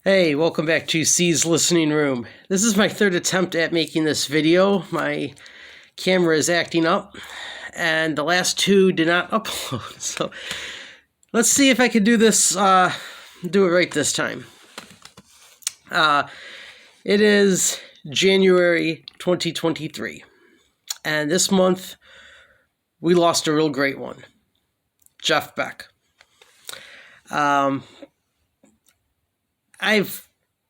Hey, welcome back to C's Listening Room. This is my third attempt at making this video. My camera is acting up, and the last two did not upload. So let's see if I can do this, do it right this time. It is January 2023, and this month we lost a real great one, Jeff Beck. I've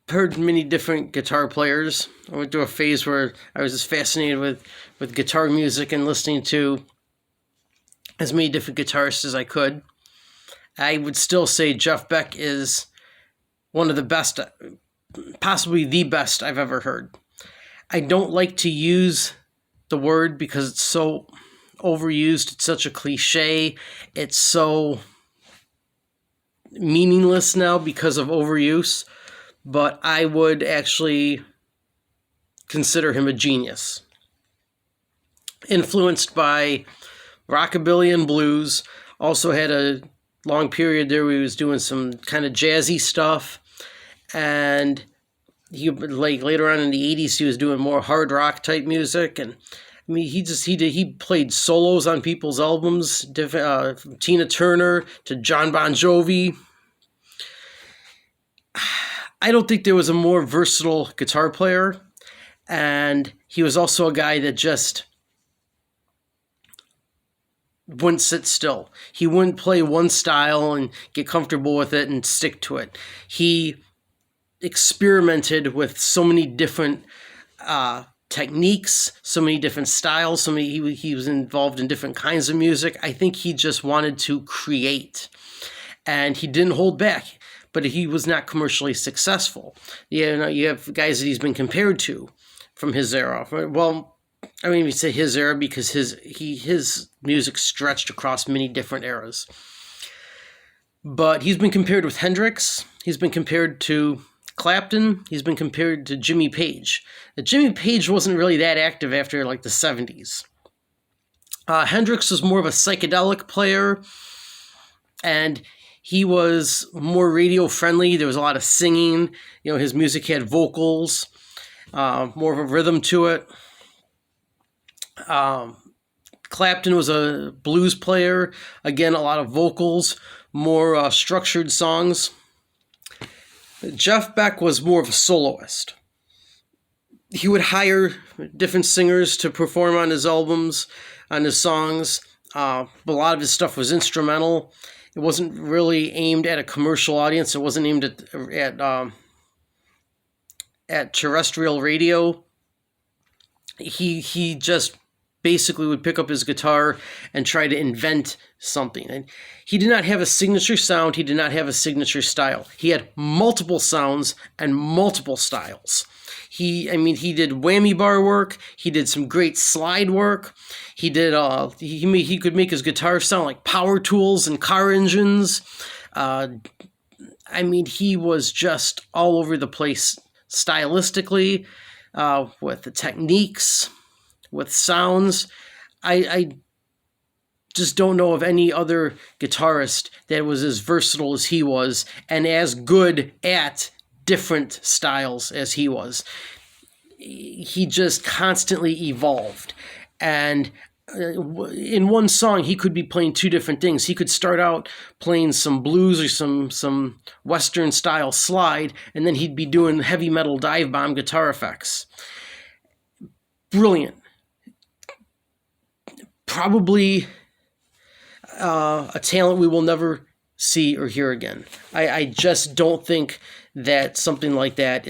heard many different guitar players. I went through a phase where I was just fascinated with guitar music and listening to as many different guitarists as I could. I would still say Jeff Beck is one of the best, possibly the best I've ever heard. I don't like to use the word because it's so overused. It's such a cliche. It's so meaningless now because of overuse, but I would actually consider him a genius. Influenced by rockabilly and blues, also had a long period there where he was doing some kind of jazzy stuff, and he, like, later on in the 80s he was doing more hard rock type music. And I mean, he played solos on people's albums, from Tina Turner to John Bon Jovi. I don't think there was a more versatile guitar player, and he was also a guy that just wouldn't sit still. He wouldn't play one style and get comfortable with it and stick to it. He experimented with so many different techniques, so many different styles, he was involved in different kinds of music. I think he just wanted to create, and he didn't hold back, but he was not commercially successful. You have guys that he's been compared to from his era. Well, I mean, we say his era because his music stretched across many different eras. But he's been compared with Hendrix. He's been compared to Clapton. He's been compared to Jimmy Page. Jimmy Page wasn't really that active after like the 70s. Hendrix was more of a psychedelic player, and he was more radio friendly. There was a lot of singing. His music had vocals, more of a rhythm to it. Clapton was a blues player. Again, a lot of vocals, more structured songs. Jeff Beck was more of a soloist. He would hire different singers to perform on his albums, on his songs. But a lot of his stuff was instrumental. It wasn't really aimed at a commercial audience. It wasn't aimed at terrestrial radio. He just basically would pick up his guitar and try to invent something. And he did not have a signature sound. He did not have a signature style. He had multiple sounds and multiple styles. He did whammy bar work. He did some great slide work. He did. He could make his guitar sound like power tools and car engines. He was just all over the place stylistically, with the techniques, with sounds. I just don't know of any other guitarist that was as versatile as he was and as good at different styles as he was. He just constantly evolved, and in one song he could be playing two different things. He could start out playing some blues or some Western style slide, and then he'd be doing heavy metal dive bomb guitar effects. Brilliant. Probably a talent we will never see or hear again. I just don't think that something like that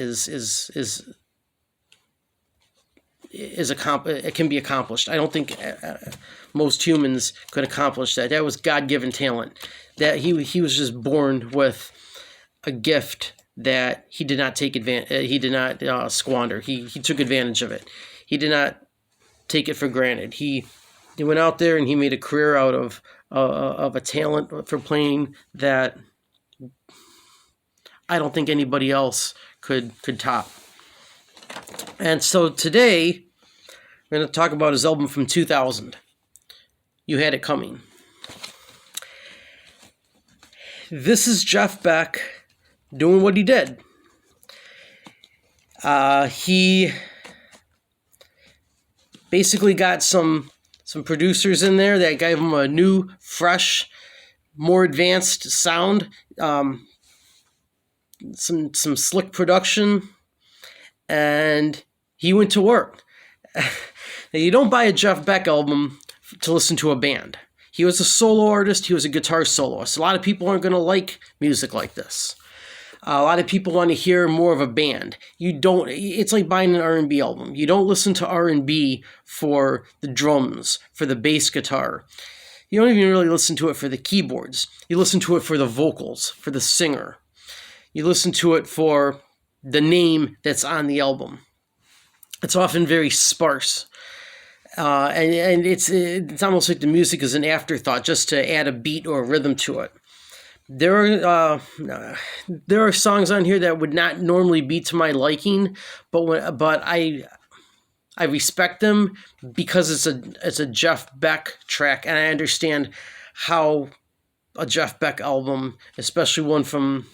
it can be accomplished. I don't think most humans could accomplish that. That was God-given talent. That he was just born with a gift that he did not take advantage. He did not squander. He took advantage of it. He did not take it for granted. He went out there and he made a career out of a talent for playing that I don't think anybody else could top. And so today we're going to talk about his album from 2000, You Had It Coming. This is Jeff Beck doing what he did. He basically got some producers in there that gave him a new, fresh, more advanced sound, some slick production, and he went to work. Now, you don't buy a Jeff Beck album to listen to a band. He was a solo artist. He was a guitar soloist. A lot of people aren't going to like music like this. A lot of people want to hear more of a band. You don't. It's like buying an R&B album. You don't listen to R&B for the drums, for the bass guitar. You don't even really listen to it for the keyboards. You listen to it for the vocals, for the singer. You listen to it for the name that's on the album. It's often very sparse. And it's almost like the music is an afterthought just to add a beat or a rhythm to it. There are songs on here that would not normally be to my liking, but I respect them because it's a Jeff Beck track, and I understand how a Jeff Beck album, especially one from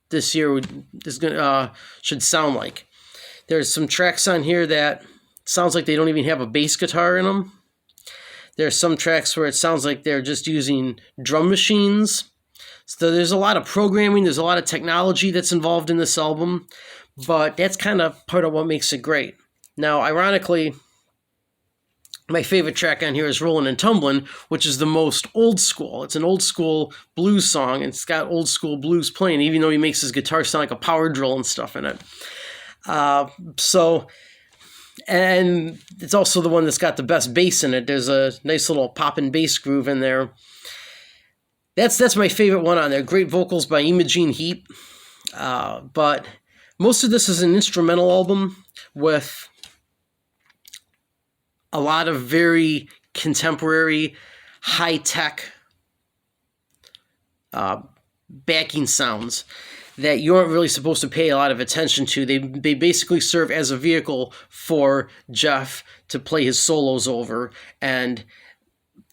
this year, should sound like. There's some tracks on here that sounds like they don't even have a bass guitar in them. There's some tracks where it sounds like they're just using drum machines. So there's a lot of programming, there's a lot of technology that's involved in this album, but that's kind of part of what makes it great. Now, ironically, my favorite track on here is Rollin' and Tumblin', which is the most old school. It's an old school blues song, and it's got old school blues playing, even though he makes his guitar sound like a power drill and stuff in it. And it's also the one that's got the best bass in it. There's a nice little poppin' bass groove in there. That's my favorite one on there. Great vocals by Imogene Heap. But most of this is an instrumental album with a lot of very contemporary, high-tech backing sounds that you aren't really supposed to pay a lot of attention to. They basically serve as a vehicle for Jeff to play his solos over and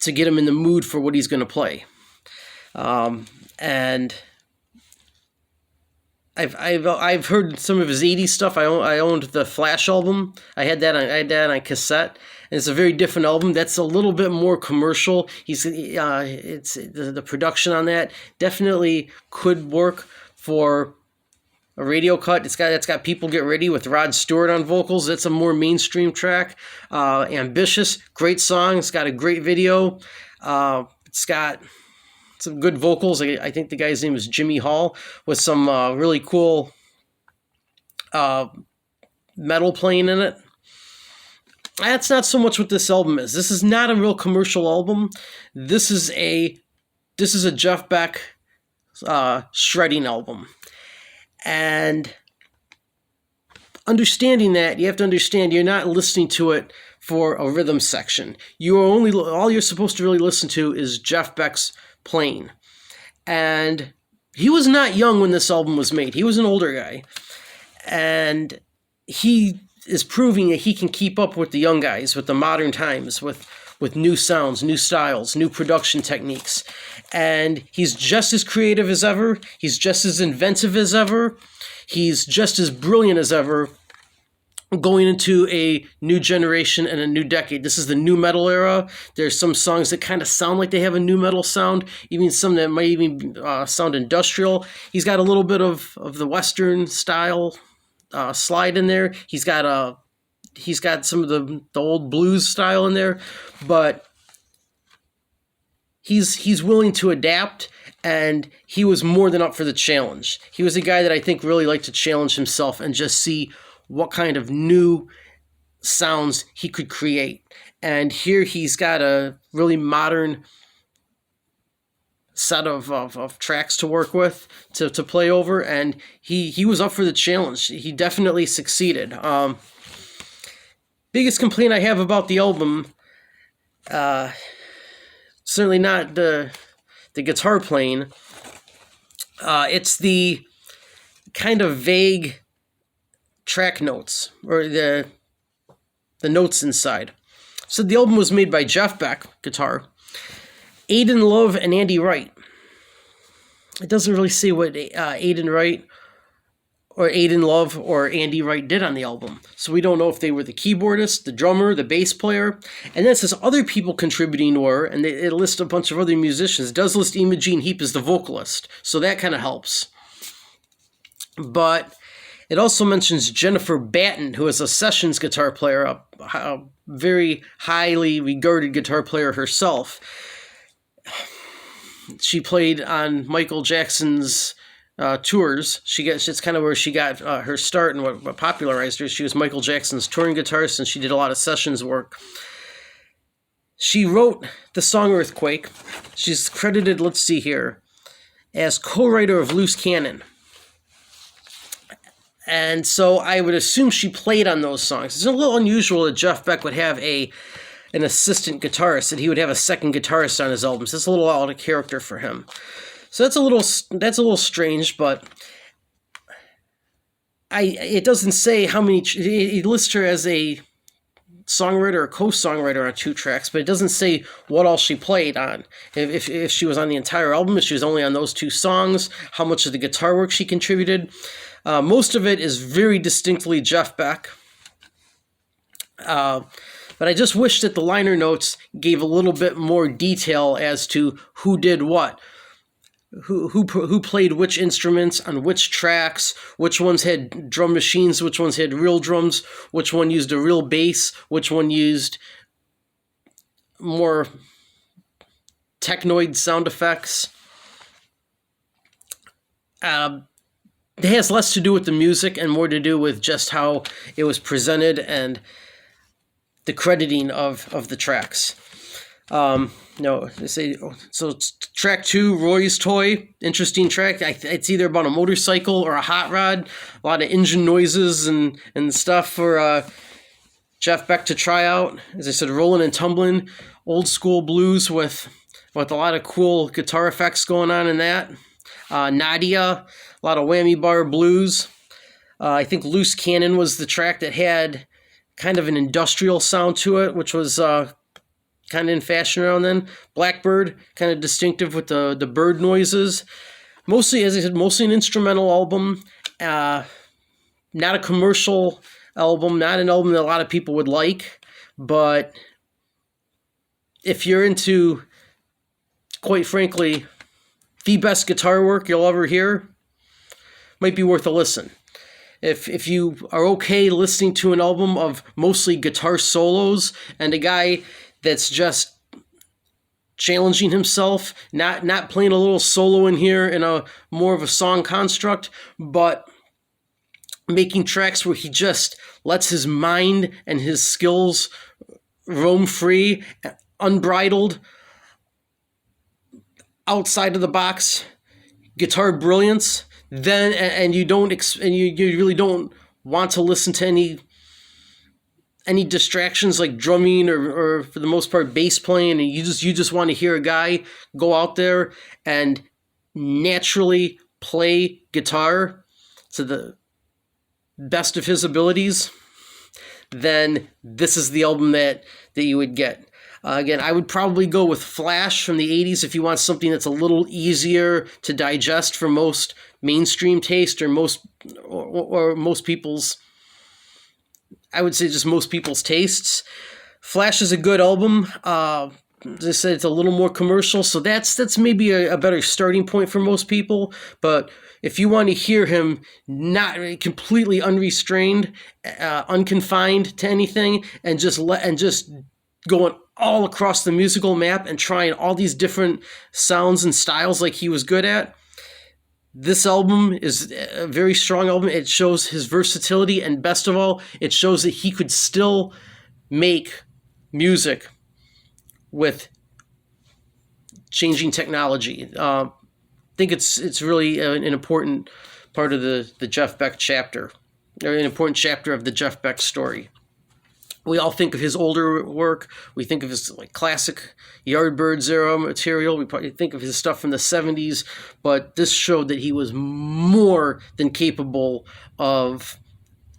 to get him in the mood for what he's going to play. And I've heard some of his 80s stuff. I owned the Flash album. I had that on cassette, and it's a very different album. That's a little bit more commercial. It's the production on that definitely could work for a radio cut. It's got People Get Ready with Rod Stewart on vocals. That's a more mainstream track. Ambitious, great song. It's got a great video. It's got some good vocals. I think the guy's name is Jimmy Hall, with some really cool metal playing in it. That's not so much what this album is. This is not a real commercial album. This is a Jeff Beck shredding album. And understanding that, you have to understand you're not listening to it for a rhythm section. All you're supposed to really listen to is Jeff Beck's playing. And he was not young when this album was made. He was an older guy. And he is proving that he can keep up with the young guys, with the modern times, with new sounds, new styles, new production techniques. And he's just as creative as ever. He's just as inventive as ever. He's just as brilliant as ever going into a new generation and a new decade. This is the new metal era. There's some songs that kind of sound like they have a new metal sound, even some that might even sound industrial. He's got a little bit of the Western style slide in there. He's got some of the old blues style in there, but he's willing to adapt, and he was more than up for the challenge. He was a guy that I think really liked to challenge himself and just see what kind of new sounds he could create. And here he's got a really modern set of tracks to work with, to play over, and he was up for the challenge. He definitely succeeded. Biggest complaint I have about the album, certainly not the guitar playing. It's the kind of vague track notes, or the notes inside. So the album was made by Jeff Beck, guitar, Aidan Love, and Andy Wright. It doesn't really say what Aidan Wright or Aiden Love or Andy Wright did on the album. So we don't know if they were the keyboardist, the drummer, the bass player. And then it says other people contributing were, and it lists a bunch of other musicians. It does list Imogen Heap as the vocalist, so that kind of helps. But it also mentions Jennifer Batten, who is a sessions guitar player, a very highly regarded guitar player herself. She played on Michael Jackson's tours. It's kind of where she got her start and what popularized her. She was Michael Jackson's touring guitarist, and she did a lot of sessions work. She wrote the song Earthquake. She's credited, let's see here, as co-writer of Loose Cannon. And so I would assume she played on those songs. It's a little unusual that Jeff Beck would have an assistant guitarist, that he would have a second guitarist on his albums. That's a little out of character for him. So that's a little strange, but it doesn't say how many. It lists her as a songwriter or co-songwriter on 2 tracks, but it doesn't say what all she played on. If she was on the entire album, if she was only on those 2 songs, how much of the guitar work she contributed. Most of it is very distinctly Jeff Beck. But I just wish that the liner notes gave a little bit more detail as to who did what. Who played which instruments on which tracks, which ones had drum machines, which ones had real drums, which one used a real bass, which one used more technoid sound effects. It has less to do with the music and more to do with just how it was presented and the crediting of the tracks. No, they say, so it's track 2, Roy's Toy, interesting track. It's either about a motorcycle or a hot rod, a lot of engine noises and stuff for Jeff Beck to try out. As I said, rolling and tumbling, old school blues with a lot of cool guitar effects going on in that. Nadia, a lot of whammy bar blues. I think Loose Cannon was the track that had kind of an industrial sound to it, which was kind of in fashion around then. Blackbird, kind of distinctive with the bird noises. Mostly, as I said, mostly an instrumental album. Not a commercial album, not an album that a lot of people would like. But if you're into, quite frankly, the best guitar work you'll ever hear, might be worth a listen. If you are okay listening to an album of mostly guitar solos and a guy that's just challenging himself, not playing a little solo in here in a more of a song construct, but making tracks where he just lets his mind and his skills roam free, unbridled, outside of the box guitar brilliance, then and you really don't want to listen to any distractions like drumming or for the most part bass playing, and you just want to hear a guy go out there and naturally play guitar to the best of his abilities, then this is the album that you would get. Again, I would probably go with Flash from the 80s if you want something that's a little easier to digest for most mainstream taste or most people's, I would say just most people's tastes. Flash is a good album. As I said, it's a little more commercial, so that's maybe a better starting point for most people. But if you want to hear him not completely unrestrained, unconfined to anything, and just going all across the musical map and trying all these different sounds and styles like he was good at, this album is a very strong album. It shows his versatility, and best of all, it shows that he could still make music with changing technology. I think it's really an important part of the Jeff Beck chapter, or an important chapter of the Jeff Beck story. We all think of his older work. We think of his classic Yardbirds era material. We probably think of his stuff from the 70s, but this showed that he was more than capable of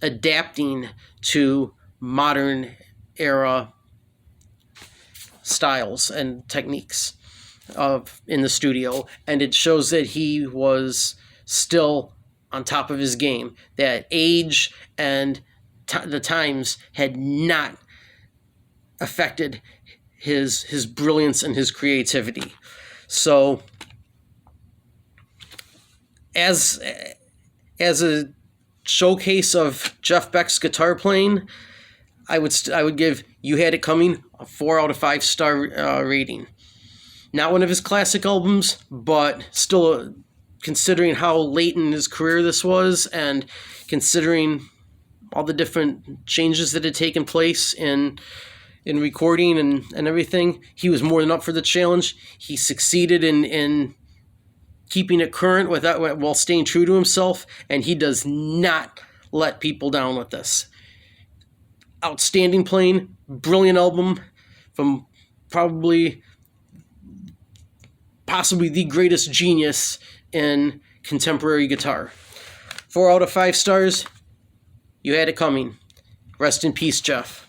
adapting to modern era styles and techniques in the studio, and it shows that he was still on top of his game, that age and the times had not affected his brilliance and his creativity. So as a showcase of Jeff Beck's guitar playing, I would give You Had It Coming a 4 out of 5 star rating. Not one of his classic albums, but still, considering how late in his career this was, and considering all the different changes that had taken place in recording and everything, he was more than up for the challenge. He succeeded in keeping it current while staying true to himself, and he does not let people down with this. Outstanding playing, brilliant album from possibly the greatest genius in contemporary guitar. 4 out of 5 stars. You had it coming. Rest in peace, Jeff.